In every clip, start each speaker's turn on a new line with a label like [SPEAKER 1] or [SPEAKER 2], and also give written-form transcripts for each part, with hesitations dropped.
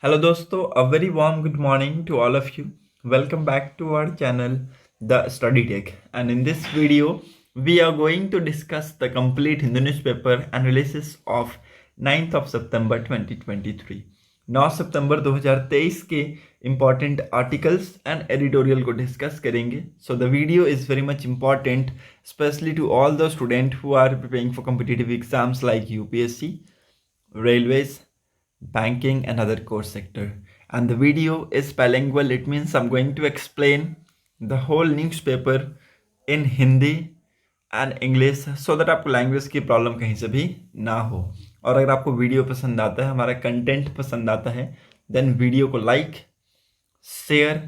[SPEAKER 1] Hello दोस्तों, a very warm good morning to all of you. Welcome back to our channel, The Study Tech. And in this video, we are going to discuss the complete Hindu newspaper analysis of 9th of September 2023. 9 सितंबर 2023 के important articles and editorial को discuss करेंगे. So the video is very much important, especially to all the students who are preparing for competitive exams like UPSC, railways, banking and other core sector. And the video is bilingual. It means I'm going to explain the whole newspaper in Hindi and English so that आपको language की problem कहीं से भी ना हो. और अगर आपको वीडियो पसंद आता है, हमारा कंटेंट पसंद आता है, देन वीडियो को लाइक, शेयर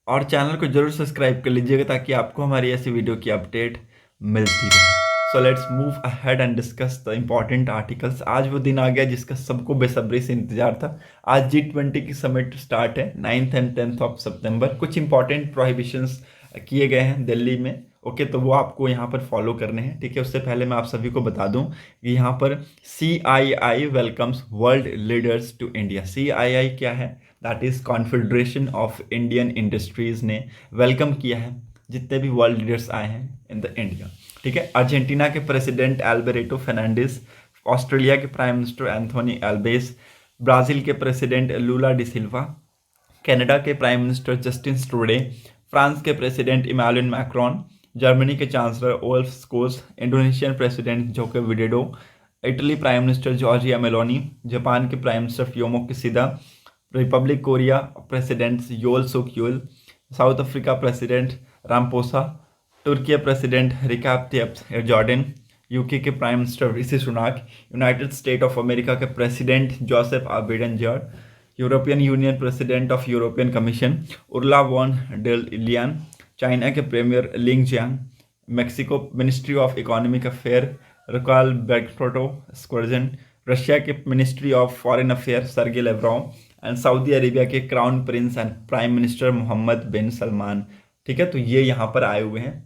[SPEAKER 1] और चैनल को जरूर सब्सक्राइब कर लीजिएगा ताकि आपको हमारी ऐसी वीडियो की अपडेट मिलती रहे. So let's move ahead and discuss the important articles. आज वो दिन आ गया जिसका सबको बेसब्री से इंतजार था. आज G20 की समिट स्टार्ट है 9th and 10th ऑफ सितंबर. कुछ इंपॉर्टेंट प्रोहिबिशंस किए गए हैं दिल्ली में. ओके तो वो आपको यहाँ पर फॉलो करने हैं. ठीक है, उससे पहले मैं आप सभी को बता दूं कि यहाँ पर CII welcomes world leaders to India. CII क्या है? That is Confederation of Indian Industries ने वेलकम किया है जितने भी वर्ल्ड लीडर्स आए हैं इन द इंडिया. ठीक है, अर्जेंटीना के प्रेसिडेंट एल्बेरेटो फर्नांडिस, ऑस्ट्रेलिया के prime minister Anthony Albanese, Brazil के president Lula da Silva, Canada के prime minister Justin Trudeau, France के प्रेसिडेंट इमैनुअल मैक्रोन, जर्मनी के chancellor Olaf Scholz, Indonesian president Joko Widodo, Italy prime minister Giorgia Meloni, Japan के prime minister Fumio Kishida, Republic Korea president Yoon Suk Yeol, South Africa president Ramaphosa, Turkey president Recep Tayyip Erdogan, UK के prime minister Rishi Sunak, United State of America के president Joseph Biden George, European Union president of European Commission उर्ला von der Leyen, China के premier लिंग Qiang, Mexico ministry of economic affair Raquel बेक्टोटो स्क्वर्जन, Russia के ministry of foreign affair Sergey Lavrov and Saudi Arabia के crown prince and prime minister Mohammed bin Salman. ठीक है, तो ये यहाँ पर आए हुए हैं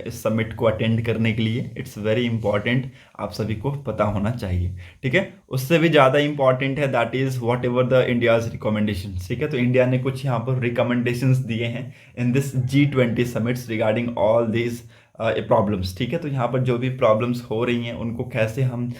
[SPEAKER 1] इस समिट को अटेंड करने के लिए. इट्स वेरी इंपॉर्टेंट, आप सभी को पता होना चाहिए. ठीक है, उससे भी ज़्यादा इंपॉर्टेंट है that is what ever the India's recommendation. ठीक है, तो इंडिया ने कुछ यहाँ पर रिकमेंडेशंस दिए हैं in this G20 summits regarding all these problems. ठीक है, तो यहाँ पर जो भी प्रॉब्लम्स हो रही हैं उनको कैसे हम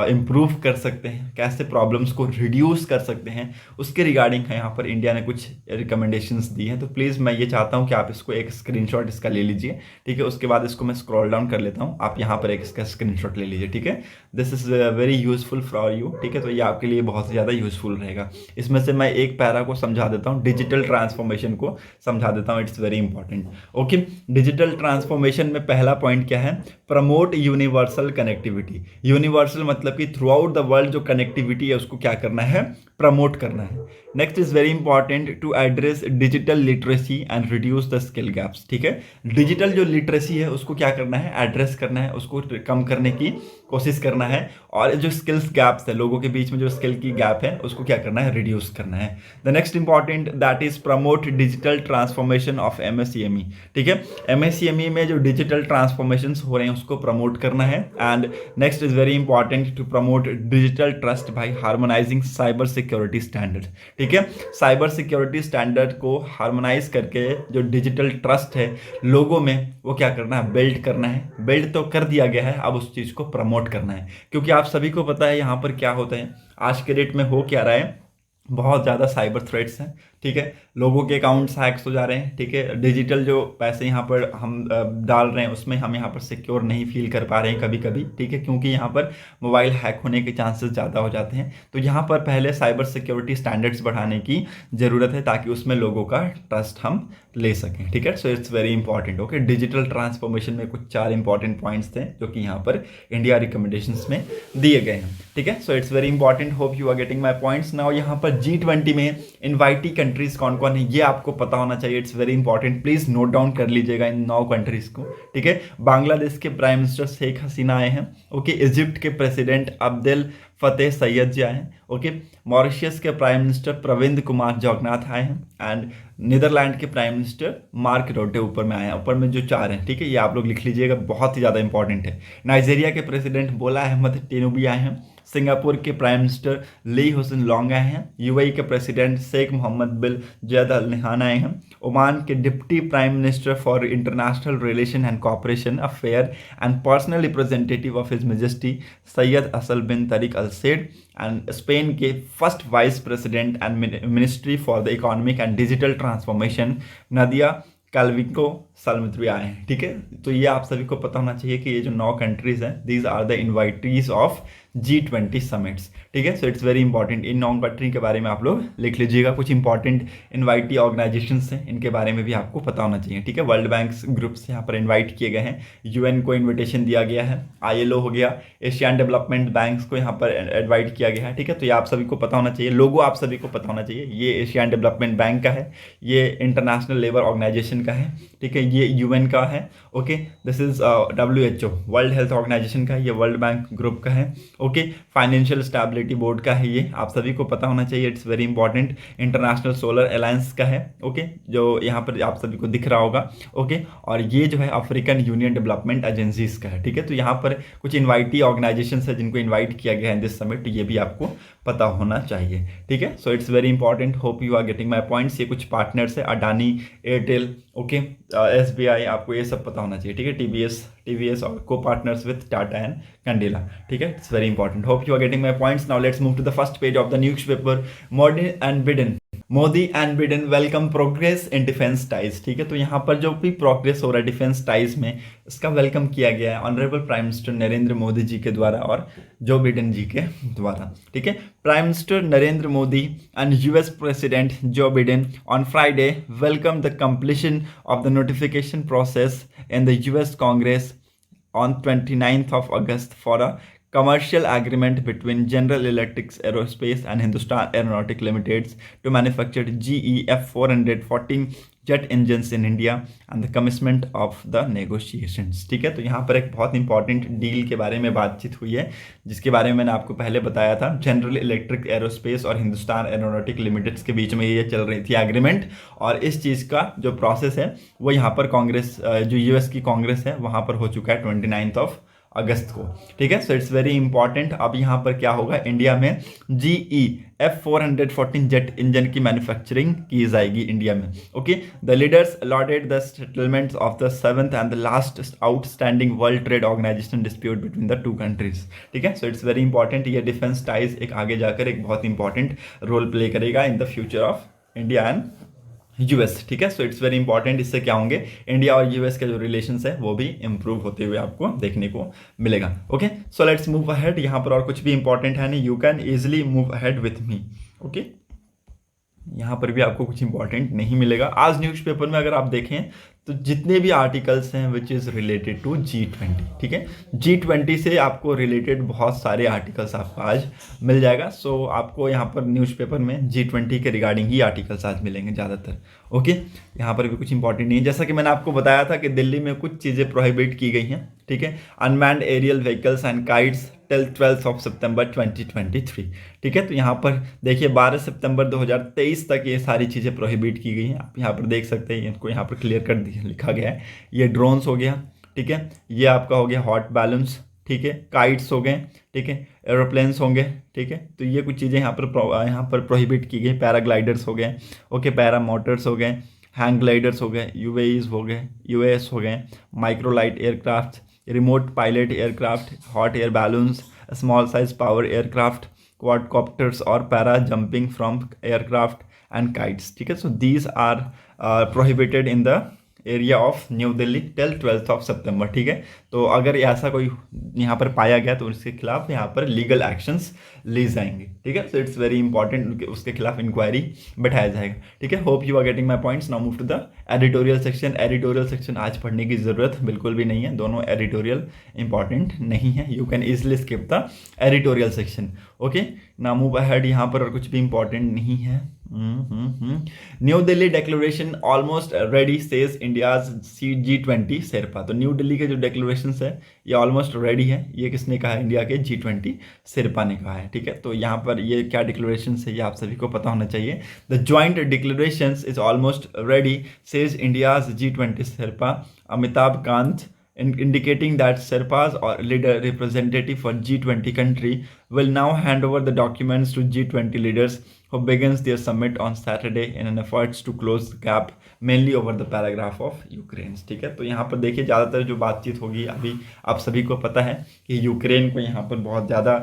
[SPEAKER 1] इम्प्रूव कर सकते हैं, कैसे प्रॉब्लम्स को रिड्यूस कर सकते हैं, उसके रिगार्डिंग है यहाँ पर इंडिया ने कुछ रिकमेंडेशंस दी हैं. तो प्लीज़ मैं ये चाहता हूँ कि आप इसको एक स्क्रीनशॉट इसका ले लीजिए. ठीक है, उसके बाद इसको मैं स्क्रॉल डाउन कर लेता हूँ, आप यहाँ पर एक इसका स्क्रीनशॉट ले लीजिए. ठीक है, this is very useful for you. ठीक है, तो ये आपके लिए बहुत ज़्यादा यूजफुल रहेगा. इसमें से मैं एक पैरा को समझा देता हूँ, डिजिटल ट्रांसफॉर्मेशन को समझा देता हूँ. It's very important. Okay, digital transformation में पहला पॉइंट क्या है? Promote universal connectivity. यूनिवर्सल मतलब कि थ्रू आउट द वर्ल्ड जो कनेक्टिविटी है उसको क्या करना है? प्रमोट करना है. Next is very important to address digital literacy and reduce the skill gaps. ठीक है, डिजिटल जो लिटरेसी है उसको क्या करना है? एड्रेस करना है, उसको कम करने की कोशिश करना है. और जो स्किल्स गैप्स है, लोगों के बीच में जो स्किल की गैप है उसको क्या करना है? रिड्यूस करना है. The next important that is promote digital transformation of MSCME. ठीक है, MSCME में जो डिजिटल ट्रांसफॉर्मेशन हो रहे हैं उसको प्रमोट करना है. And next is very important to promote digital trust by harmonising cyber security standard. ठीक है, साइबर सिक्योरिटी स्टैंडर्ड को हार्मोनाइज करके जो डिजिटल ट्रस्ट है लोगों में वो क्या करना है? बिल्ड करना है. बिल्ड तो कर दिया गया है, अब उस चीज़ को प्रमोट करना है. क्योंकि आप सभी को पता है यहाँ पर क्या होता है, आज के डेट में हो क्या रहा है, बहुत ज़्यादा साइबर थ्रेट्स हैं. ठीक है, लोगों के अकाउंट्स हैक्स हो जा रहे हैं. ठीक है, डिजिटल जो पैसे यहाँ पर हम डाल रहे हैं उसमें हम यहाँ पर सिक्योर नहीं फील कर पा रहे हैं कभी कभी. ठीक है, क्योंकि यहाँ पर मोबाइल हैक होने के चांसेस ज़्यादा हो जाते हैं. तो यहाँ पर पहले साइबर सिक्योरिटी स्टैंडर्ड्स बढ़ाने की ज़रूरत है ताकि उसमें लोगों का ट्रस्ट हम ले सकें. ठीक है, so it's very important. Okay, digital transformation में कुछ 4 इंपॉर्टेंट पॉइंट्स थे जो कि यहाँ पर इंडिया रिकमेंडेशंस में दिए गए हैं. ठीक है, so it's very important. Hope you are getting my points. Now यहाँ पर G20 में इन्वाइटी कंट्रीज कौन कौन है ये आपको पता होना चाहिए. It's very important, please note down कर लीजिएगा इन 9 कंट्रीज को. ठीक है, बांग्लादेश के प्राइम मिनिस्टर शेख हसीना आए हैं. ओके, इजिप्ट के प्रेसिडेंट अब्देल फतेह सैयद जी आए हैं. ओके, मॉरिशियस के प्राइम मिनिस्टर प्रविंद कुमार जगन्नाथ आए हैं. एंड नीदरलैंड के प्राइम मिनिस्टर मार्क रोटे ऊपर में आए हैं. ऊपर में जो 4 हैं, ठीक है, ये आप लोग लिख लीजिएगा, बहुत ही ज़्यादा इंपॉर्टेंट है. नाइजीरिया के प्रेसिडेंट बोला अहमद टिनुबू आए हैं. सिंगापुर के prime minister Lee Hsien Loong आए हैं। यूएई के president Sheikh Mohamed bin Zayed Al Nahyan आए हैं। ओमान के deputy prime minister for international relation and cooperation affair and personal representative of his majesty Sayyid Asaad bin Tariq Al Said and Spain के first vice president and ministry for the economic and digital transformation Nadia Calvino Santamaria आए हैं। ठीक है, तो ये आप सभी को पता होना चाहिए कि ये जो 9 कंट्रीज हैं these are the invitees of G20 summits. ठीक है, सो इट्स वेरी इंपॉर्टेंट। इन 9 कंट्री के बारे में आप लोग लिख लीजिएगा। कुछ इंपॉर्टेंट इन्वाइटी ऑर्गेनाइजेशंस हैं, इनके बारे में भी आपको पता होना चाहिए। ठीक है, वर्ल्ड बैंक ग्रुप्स यहाँ पर इन्वाइट किए गए हैं, यूएन को इन्विटेशन दिया गया है, ILO हो गया, एशियन डेवलपमेंट बैंक को यहाँ पर इन्वाइट किया गया है। ठीक है, तो ये आप सभी को पता होना चाहिए। लोगो आप सभी को पता होना चाहिए। ये एशियन डेवलपमेंट बैंक का है, ये इंटरनेशनल लेबर ऑर्गेनाइजेशन का है। ठीक है, ये यूएन का है। Okay, this is WHO World Health Organization का है, ये वर्ल्ड बैंक ग्रुप का है। ओके, फाइनेंशियल स्टेबिलिटी बोर्ड का है, ये आप सभी को पता होना चाहिए। It's very important. International solar alliance का है। ओके, जो यहाँ पर आप सभी को दिख रहा होगा। ओके, और ये जो है अफ्रीकन यूनियन डेवलपमेंट एजेंसीज का है। ठीक है, तो यहाँ पर कुछ इन्वाइटी ऑर्गेनाइजेशंस है जिनको इन्वाइट किया गया है इन दिस समिट, ये भी आपको पता होना चाहिए। ठीक है, so it's very important. Hope you are getting my points. ये कुछ पार्टनर्स है, अडानी, एयरटेल, ओके, SBI, आपको ये सब पता होना चाहिए। ठीक है, TVS और को partners with Tata and Cadila. ठीक है, it's very important. Hope you are getting my points. Now let's move to the first page of the newspaper. Modi and Biden welcome progress in defence ties. ठीक है, तो यहाँ पर जो भी प्रोग्रेस हो रहा है डिफेंस टाइज में, इसका वेलकम किया गया है honourable prime minister Narendra Modi ji के द्वारा और जो बिडेन जी के द्वारा। ठीक है, prime minister Narendra Modi and US president Joe Biden on Friday welcome the completion of the notification process in the US Congress on 29th of August for a commercial agreement between General Electric Aerospace and Hindustan Aeronautic Limited to manufacture GE F414 jet engines in India and the commitment of the negotiations. ठीक है, तो यहाँ पर एक बहुत important deal के बारे में बातचीत हुई है, जिसके बारे में मैंने आपको पहले बताया था। जनरल इलेक्ट्रिक एरोस्पेस और हिंदुस्तान एरोनॉटिक लिमिटेड्स के बीच में ये चल रही थी एग्रीमेंट, और इस चीज़ का जो प्रोसेस है वो यहाँ पर कांग्रेस, जो US की कांग्रेस है वहाँ पर हो चुका है 29 अगस्त को। ठीक है, सो इट्स वेरी इंपॉर्टेंट। अब यहाँ पर क्या होगा, इंडिया में GE F414 जेट इंजन की मैन्युफैक्चरिंग की जाएगी इंडिया में। Okay, the leaders allotted the settlements of the 7th and the last outstanding World Trade Organization dispute between the 2 countries. ठीक है, सो इट्स वेरी इंपॉर्टेंट। ये defence ties एक आगे जाकर एक बहुत इंपॉर्टेंट रोल प्ले करेगा in the future of India and US। ठीक है, सो इट्स वेरी इंपॉर्टेंट। इससे क्या होंगे, इंडिया और US के जो रिलेशंस है वो भी इंप्रूव होते हुए आपको देखने को मिलेगा। Okay, so let's move ahead. यहाँ पर और कुछ भी इंपॉर्टेंट है नहीं, you can easily move ahead with me. Okay, यहाँ पर भी आपको कुछ इंपॉर्टेंट नहीं मिलेगा। आज न्यूज़पेपर में अगर आप देखें तो जितने भी आर्टिकल्स हैं which is related to G20। ठीक है, G20 से आपको रिलेटेड बहुत सारे आर्टिकल्स आपको आज मिल जाएगा। सो आपको यहाँ पर न्यूज़पेपर में G20 के रिगार्डिंग ही आर्टिकल्स आज मिलेंगे ज़्यादातर। ओके, यहाँ पर भी कुछ इंपॉर्टेंट नहीं है। जैसा कि मैंने आपको बताया था कि दिल्ली में कुछ चीज़ें प्रोहिबिट की गई हैं। ठीक है, unmanned aerial vehicles and kites till 12 September 2023। ठीक है, तो यहाँ पर देखिए 12 सितंबर 2023 तक ये सारी चीज़ें प्रोहिबिट की गई हैं। आप यहाँ पर देख सकते हैं, इनको यहाँ पर क्लियर कर दिया लिखा गया है। ये ड्रोन्स हो गया, ठीक है, ये आपका हो गया हॉट बैलून्स, ठीक है, काइट्स हो गए, ठीक है, एरोप्लेन्स होंगे। ठीक है, तो ये कुछ चीज़ें यहाँ पर प्रोहिबिट की गई। पैराग्लाइडर्स हो गए, ओके, पैरा मोटर्स हो गए, हैंग ग्लाइडर्स हो गए, UAVs हो गए, UAS हो गए, microlight aircraft, remote pilot aircraft, hot air balloons, small size power aircraft, quadcopters और para jumping from aircraft and kites. ठीक है, so these are prohibited in the area of New Delhi till 12 September. ठीक है, तो अगर ऐसा कोई यहाँ पर पाया गया तो उसके खिलाफ यहाँ पर लीगल एक्शंस ली जाएंगे। ठीक है, सो इट्स वेरी इंपॉर्टेंट, उसके खिलाफ इंक्वायरी बैठाया जाएगा। ठीक है, hope you are getting my points. Now move to the editorial section. Editorial section आज पढ़ने की ज़रूरत बिल्कुल भी नहीं है, दोनों एडिटोरियल इंपॉर्टेंट नहीं है, you can easily skip the editorial section. Okay, now move ahead. यहाँ पर और कुछ भी इंपॉर्टेंट नहीं है। New Delhi declaration almost ready says India's G20 Sherpa. तो न्यू दिल्ली के जो डिक्लेरेशन है ये ऑलमोस्ट रेडी है। ये किसने कहा है, इंडिया के G20 शेरपा ने कहा है। ठीक है, तो यहाँ पर ये क्या डिक्लेरेशन है ये आप सभी को पता होना चाहिए। The joint declaration is almost ready says India's G20 Sherpa Amitabh Kant indicating that Sherpas or leader representative for G20 country will now hand over the documents to G20 leaders who begins their summit on Saturday in an efforts to close the gap mainly over the paragraph of Ukraine. ठीक है, तो यहाँ पर देखिए ज़्यादातर जो बातचीत होगी अभी आप सभी को पता है कि यूक्रेन को यहाँ पर बहुत ज़्यादा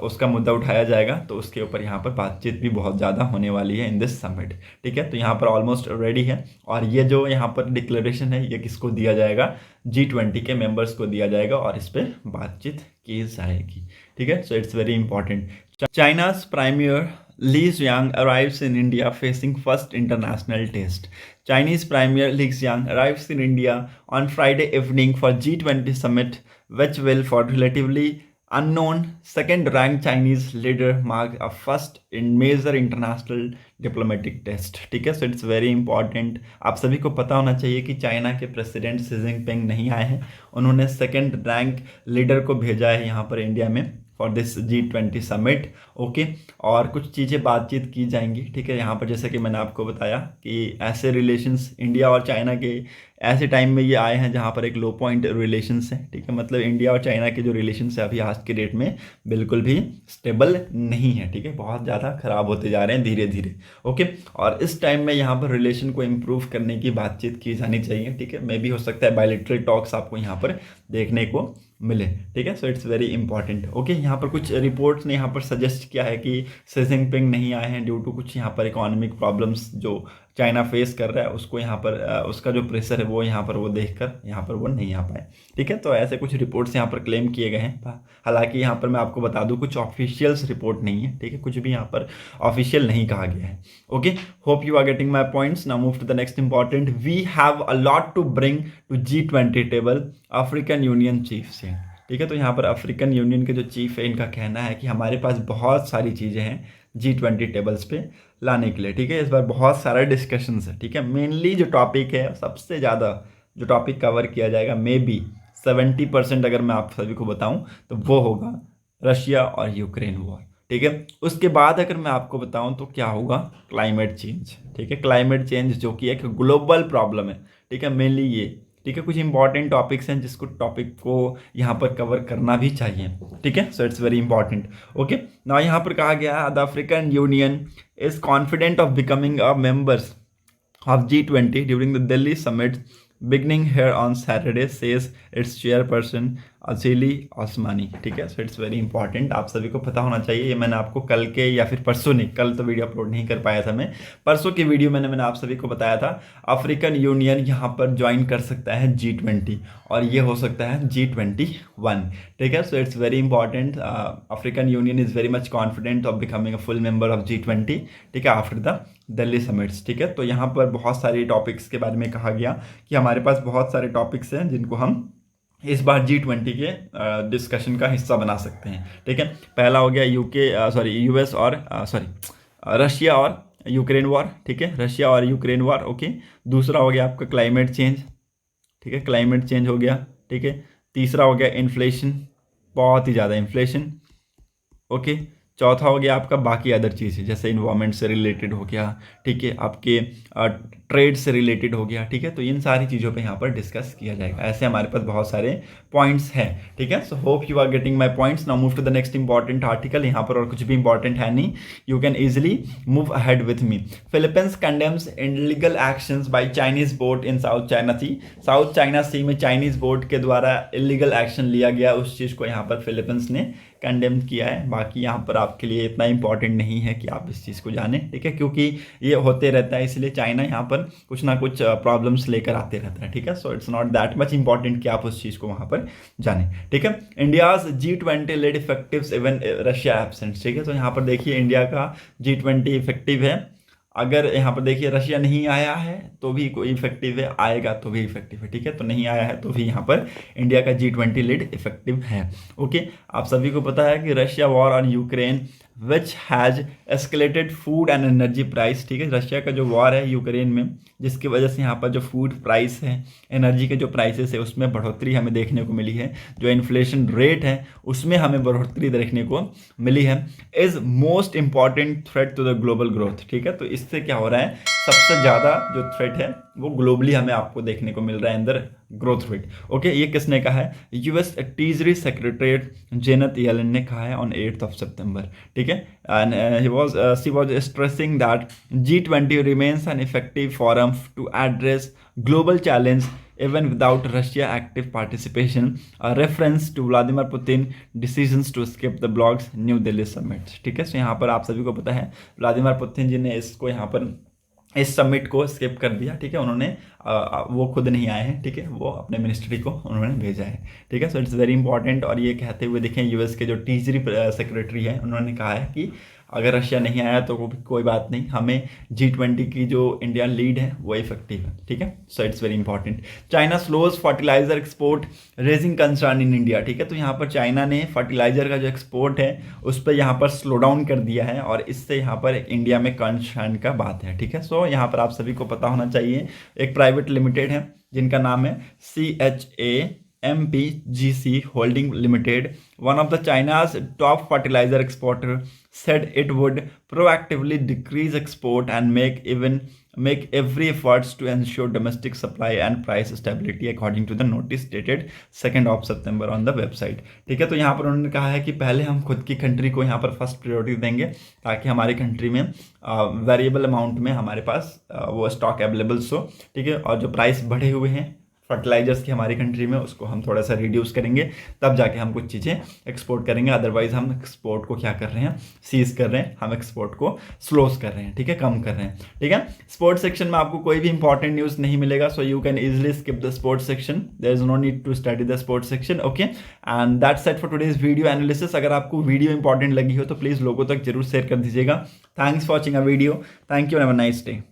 [SPEAKER 1] उसका मुद्दा उठाया जाएगा, तो उसके ऊपर यहाँ पर बातचीत भी बहुत ज़्यादा होने वाली है इन दिस समिट। ठीक है, तो यहाँ पर ऑलमोस्ट रेडी है और ये जो यहाँ पर डिक्लेरेशन है ये किसको दिया जाएगा, G20 के मेंबर्स को दिया जाएगा और इस पर बातचीत की जाएगी। ठीक है, so it's very important. चाइना's Premier Li Xiang arrives in India facing first international test. Chinese Premier Li Xiang arrives in India on Friday evening for G20 summit, which will, for relatively unknown second-ranked Chinese leader, mark a first in major international diplomatic test. ठीक है, so it's very important. आप सभी को पता होना चाहिए कि China के प्रेसिडेंट शी जिनपिंग नहीं आए हैं, उन्होंने सेकेंड रैंक लीडर को भेजा है यहाँ पर इंडिया में for this G20 summit. Okay, और कुछ चीज़ें बातचीत की जाएंगी। ठीक है, यहाँ पर जैसे कि मैंने आपको बताया कि ऐसे रिलेशंस इंडिया और चाइना के ऐसे टाइम में ये आए हैं जहाँ पर एक लो पॉइंट रिलेशंस हैं। ठीक है, मतलब इंडिया और चाइना के जो रिलेशंस है अभी आज के डेट में बिल्कुल भी स्टेबल नहीं है। ठीक है, बहुत ज़्यादा ख़राब होते जा रहे हैं धीरे धीरे। ओके, और इस टाइम में यहाँ पर रिलेशन को इम्प्रूव करने की बातचीत की जानी चाहिए। ठीक है, मे भी हो सकता है बायलैटरल टॉक्स आपको यहाँ पर देखने को मिले। ठीक है, so it's very important. Okay, यहाँ पर कुछ रिपोर्ट्स ने यहाँ पर सजेस्ट किया है कि शी जिनपिंग नहीं आए हैं ड्यू टू कुछ यहाँ पर इकोनॉमिक प्रॉब्लम्स जो चाइना फेस कर रहा है, उसको यहाँ पर उसका जो प्रेशर है वो यहाँ पर वो देखकर यहाँ पर वो नहीं आ पाए। ठीक है, तो ऐसे कुछ रिपोर्ट्स यहाँ पर क्लेम किए गए हैं। हालांकि यहाँ पर मैं आपको बता दूँ कुछ ऑफिशियल्स रिपोर्ट नहीं है। ठीक है, कुछ भी यहाँ पर ऑफिशियल नहीं कहा गया है। Okay, hope you are getting my points. Now move to the next important. We have a lot to bring to G20 table, African Union chief से। ठीक है, तो यहाँ पर अफ्रीकन यूनियन के जो चीफ है इनका कहना है कि हमारे पास बहुत सारी चीज़ें हैं G20 टेबल्स पे लाने के लिए। ठीक है, इस बार बहुत सारा डिस्कशंस है। ठीक है, मेनली जो टॉपिक है सबसे ज़्यादा जो टॉपिक कवर किया जाएगा मे बी 70% अगर मैं आप सभी को बताऊं तो वो होगा रशिया और यूक्रेन वॉर। ठीक है, उसके बाद अगर मैं आपको बताऊं तो क्या होगा, क्लाइमेट चेंज। ठीक है, क्लाइमेट चेंज जो कि एक ग्लोबल प्रॉब्लम है। ठीक है, मेनली ये। ठीक है, कुछ इंपॉर्टेंट टॉपिक्स हैं जिसको टॉपिक को यहाँ पर कवर करना भी चाहिए। ठीक है, so it's very important. Okay, ना यहाँ पर कहा गया है the African Union is confident of becoming a members of G20 during the Delhi summit beginning here on Saturday, says its chairperson Azali Assoumani. ठीक है, सो इट्स वेरी इंपॉर्टेंट। आप सभी को पता होना चाहिए, ये मैंने आपको कल के या फिर परसों नहीं, कल तो वीडियो अपलोड नहीं कर पाया था मैं, परसों की वीडियो मैंने आप सभी को बताया था अफ्रीकन यूनियन यहाँ पर ज्वाइन कर सकता है G20 और ये हो सकता है G21। ठीक है, so it's very important. African union is very much confident of becoming a full member of G20। ठीक है, आफ्टर द दिल्ली समिट्स। ठीक है, तो यहाँ पर बहुत सारे टॉपिक्स के बारे में कहा गया कि हमारे पास बहुत सारे टॉपिक्स हैं जिनको हम इस बार G20 के डिस्कशन का हिस्सा बना सकते हैं। ठीक है, पहला हो गया US और रशिया और यूक्रेन वॉर। ठीक है, रशिया और यूक्रेन वॉर। ओके, दूसरा हो गया आपका क्लाइमेट चेंज। ठीक है, क्लाइमेट चेंज हो गया। ठीक है, तीसरा हो गया इन्फ्लेशन, बहुत ही ज़्यादा इन्फ्लेशन। ओके, चौथा हो गया आपका बाकी अदर चीज़ें जैसे इन्वायरमेंट से रिलेटेड हो गया। ठीक है, आपके ट्रेड से रिलेटेड हो गया। ठीक है, तो इन सारी चीज़ों पे यहाँ पर डिस्कस किया जाएगा। ऐसे हमारे पास बहुत सारे पॉइंट्स हैं। ठीक है, so hope you are getting my points. Now move to the next important article. यहाँ पर और कुछ भी इंपॉर्टेंट है नहीं, you can easily move ahead with me. Philippines condemns illegal actions by Chinese boat in South China Sea. South China Sea में Chinese boat के द्वारा इलीगल एक्शन लिया गया, उस चीज़ को यहाँ पर फिलीपींस ने कंडेम किया है। बाकी यहाँ पर आपके लिए इतना इंपॉर्टेंट नहीं है कि आप इस चीज़ को जानें। ठीक है, क्योंकि ये होते रहता है, इसलिए चाइना यहाँ पर कुछ ना कुछ प्रॉब्लम्स लेकर आते रहता है। ठीक है, so it's not that much important कि आप उस चीज़ को वहाँ पर जानें। ठीक है, India's G20 led effectives even Russia absent. ठीक है, तो यहाँ पर देखिए इंडिया का G20 इफेक्टिव है। अगर यहाँ पर देखिए रशिया नहीं आया है तो भी कोई इफेक्टिव है, आएगा तो भी इफेक्टिव है। ठीक है, तो नहीं आया है तो भी यहाँ पर इंडिया का G20 लीड इफेक्टिव है। ओके, आप सभी को पता है कि Russia war on Ukraine which has escalated food and energy price. ठीक है, रशिया का जो वॉर है यूक्रेन में, जिसकी वजह से यहाँ पर जो फूड प्राइस है, एनर्जी के जो प्राइसेस है उसमें बढ़ोतरी हमें देखने को मिली है। जो इन्फ्लेशन रेट है उसमें हमें बढ़ोतरी देखने को मिली है। Is most important threat to the global growth. ठीक है, तो इससे क्या हो रहा है सबसे ज़्यादा जो थ्रेट है वो ग्लोबली हमें आपको देखने को मिल रहा है अंदर ग्रोथ रेट। ओके, ये किसने कहा है? US Treasury Secretary Janet Yellen ने कहा है ऑन 8th of September। ठीक है, and she was stressing that G20 remains an effective forum to address global challenge even without Russia active participation, a reference to Vladimir Putin decisions to skip the bloc's New Delhi summit। ठीक है, तो यहाँ पर आप सभी को पता है व्लादिमीर पुतिन जी ने इसको यहाँ पर इस समिट को स्किप कर दिया। ठीक है, उन्होंने वो खुद नहीं आए हैं। ठीक है, वो अपने मिनिस्ट्री को उन्होंने भेजा है। ठीक है, सो इट्स वेरी इंपॉर्टेंट। और ये कहते हुए देखें यूएस के जो ट्रेजरी सेक्रेटरी है उन्होंने कहा है कि अगर रशिया नहीं आया तो कोई बात नहीं, हमें G20 की जो इंडिया लीड है वो इफेक्टिव है। ठीक है, so it's very important. China slows fertiliser export raising concern in India. ठीक है, तो यहाँ पर चाइना ने फर्टिलाइजर का जो एक्सपोर्ट है उस पर यहाँ पर स्लो डाउन कर दिया है और इससे यहाँ पर इंडिया में कंसर्न का बात है। ठीक है, सो यहाँ पर आप सभी को पता होना चाहिए, एक प्राइवेट लिमिटेड है जिनका नाम है CHAMPGC Holding Limited, one of the China's top fertilizer exporter, said it would proactively decrease export and make every efforts to ensure domestic supply and price stability according to the notice dated 2nd of September on the website। ठीक है, तो यहाँ पर उन्होंने कहा है कि पहले हम खुद की कंट्री को यहाँ पर फर्स्ट प्रायोरिटी देंगे ताकि हमारी कंट्री में वेरिएबल अमाउंट में हमारे पास वो स्टॉक अवेलेबल्स हो। ठीक है, और जो प्राइस बढ़े हुए हैं फर्टिलाइजर्स की हमारी कंट्री में उसको हम थोड़ा सा रिड्यूस करेंगे, तब जाके हम कुछ चीज़ें एक्सपोर्ट करेंगे। अदरवाइज हम एक्सपोर्ट को क्या कर रहे हैं, सीज कर रहे हैं, हम एक्सपोर्ट को स्लोज कर रहे हैं। ठीक है, कम कर रहे हैं। ठीक है, स्पोर्ट्स सेक्शन में आपको कोई भी इंपॉर्टेंट न्यूज़ नहीं मिलेगा, so you can easily skip the sports section, there is no need to study the sports section. Okay, and that's it for today's video analysis. अगर आपको वीडियो इंपॉर्टेंट लगी हो तो प्लीज़ लोगों तक जरूर शेयर कर दीजिएगा। Thanks for watching a video. Thank you and have a nice day.